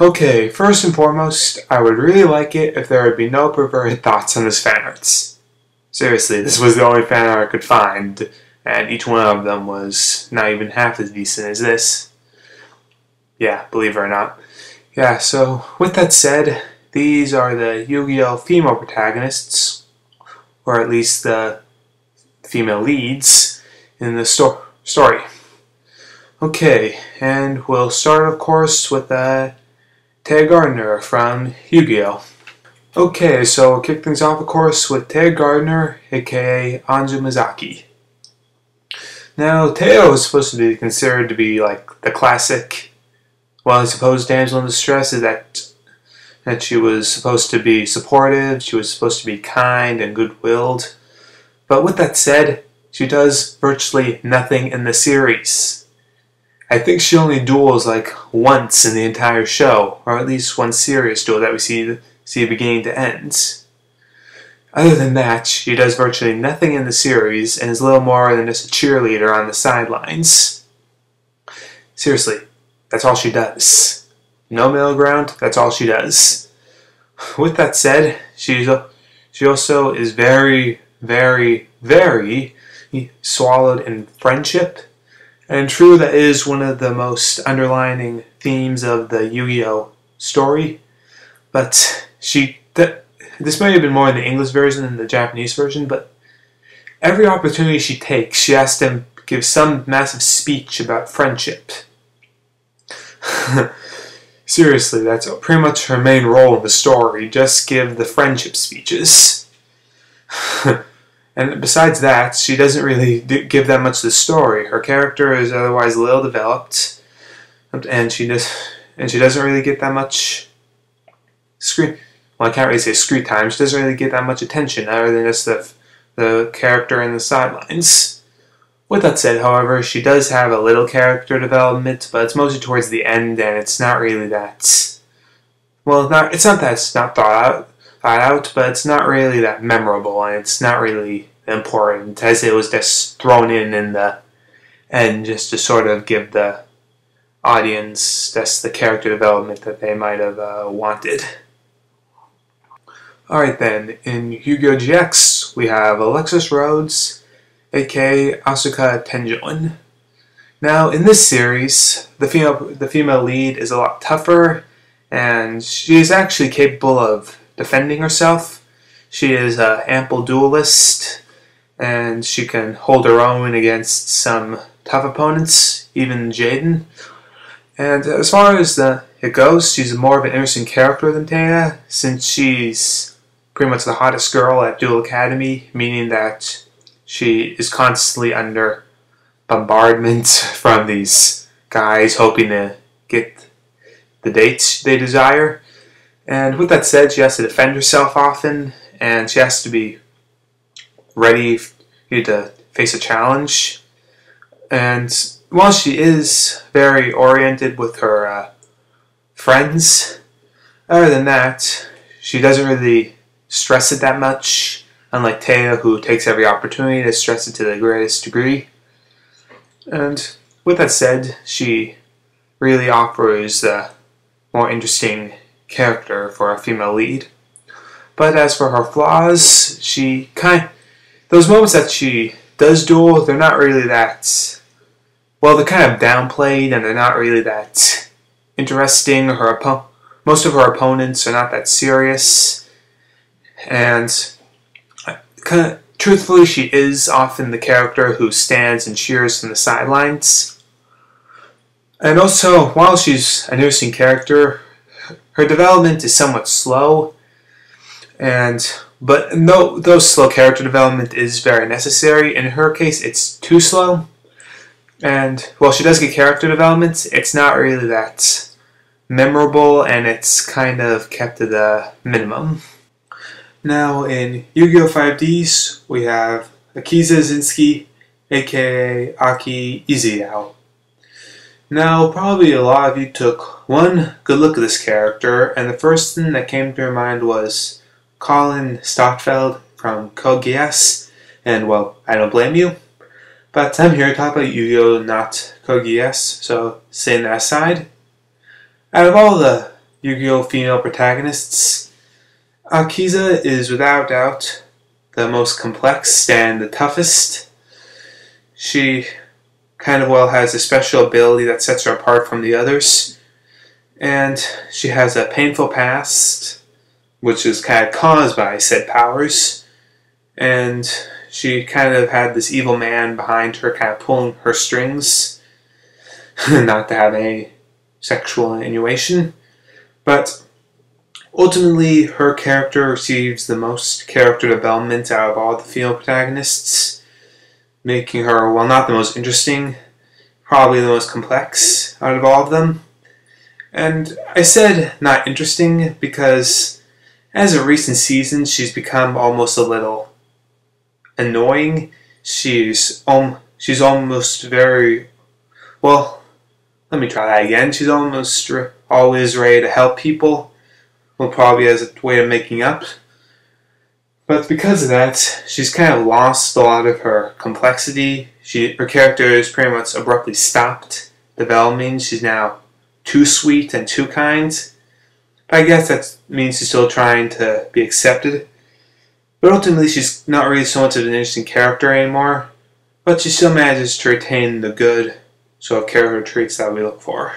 Okay, first and foremost, I would really like it if there would be no perverted thoughts on this fan arts. Seriously, this was the only fan art I could find, and each one of them was not even half as decent as this. Yeah, believe it or not. Yeah, so with that said, these are the Yu-Gi-Oh! Female protagonists, or at least the female leads in the story. Okay, and we'll start, of course, with Taya Gardner from Yugioh. Okay, so we'll kick things off, of course, with Taya Gardner, aka Anzu Mizaki. Now, Taya was supposed to be considered to be like the classic, well, I suppose damsel in distress is that she was supposed to be supportive, she was supposed to be kind and good-willed. But with that said, she does virtually nothing in the series. I think she only duels like once in the entire show, or at least one serious duel that we see beginning to end. Other than that, she does virtually nothing in the series and is little more than just a cheerleader on the sidelines. Seriously, that's all she does. No middle ground, that's all she does. With that said, she also is very, very, very swallowed in friendship. And true, that is one of the most underlining themes of the Yu-Gi-Oh! Story. But this may have been more in the English version than the Japanese version, but every opportunity she takes, she has to give some massive speech about friendship. Seriously, that's pretty much her main role in the story, just give the friendship speeches. And besides that, she doesn't really give that much to the story. Her character is otherwise little developed, and she doesn't really get that much screen. Well, I can't really say screen time. She doesn't really get that much attention, other than just the character in the sidelines. With that said, however, she does have a little character development, but it's mostly towards the end, and it's not really that. Well, it's not that it's not thought out, but it's not really that memorable, and it's not really important, as it was just thrown in the end just to sort of give the audience just the character development that they might have wanted. Alright then, in Yu-Gi-Oh! GX, we have Alexis Rhodes, aka Asuka Tenjoin. Now, in this series, the female lead is a lot tougher, and she is actually capable of defending herself. She is an ample duelist, and she can hold her own against some tough opponents, even Jaden. And as far as it goes, she's more of an interesting character than Taya, since she's pretty much the hottest girl at Duel Academy, meaning that she is constantly under bombardment from these guys hoping to get the dates they desire. And with that said, she has to defend herself often, and she has to be ready to face a challenge. And while she is very oriented with her friends, other than that, she doesn't really stress it that much, unlike Taya, who takes every opportunity to stress it to the greatest degree. And with that said, she really offers a more interesting character for a female lead. But as for her flaws, those moments that she does duel, they're not really that, well, they're kind of downplayed, and they're not really that interesting. Most of her opponents are not that serious, and truthfully, she is often the character who stands and cheers from the sidelines. And also, while she's an interesting character, her development is somewhat slow, but no, though slow character development is very necessary, in her case it's too slow. And while she does get character development, it's not really that memorable, and it's kind of kept to the minimum. Now in Yu-Gi-Oh! 5Ds, we have Akiza Zinski, aka Aki Izuyao. Now, probably a lot of you took one good look at this character, and the first thing that came to your mind was Colin Stockfeld from Code Geass, and well, I don't blame you. But I'm here to talk about Yu-Gi-Oh! Not Code Geass, so setting that aside. Out of all the Yugioh female protagonists, Akiza is without doubt the most complex and the toughest. She kind of has a special ability that sets her apart from the others, and she has a painful past which is kind of caused by said powers, and she kind of had this evil man behind her kind of pulling her strings, not to have any sexual innuendo, but ultimately her character receives the most character development out of all the female protagonists, making her, while not the most interesting, probably the most complex out of all of them. And I said not interesting because as of recent seasons she's become almost a little annoying. She's almost very, well, let me try that again. She's almost always ready to help people, well, probably as a way of making up. But because of that, she's kind of lost a lot of her complexity. Her character is pretty much abruptly stopped developing. She's now too sweet and too kind. But I guess that means she's still trying to be accepted. But ultimately, she's not really so much of an interesting character anymore. But she still manages to retain the good sort of character traits that we look for.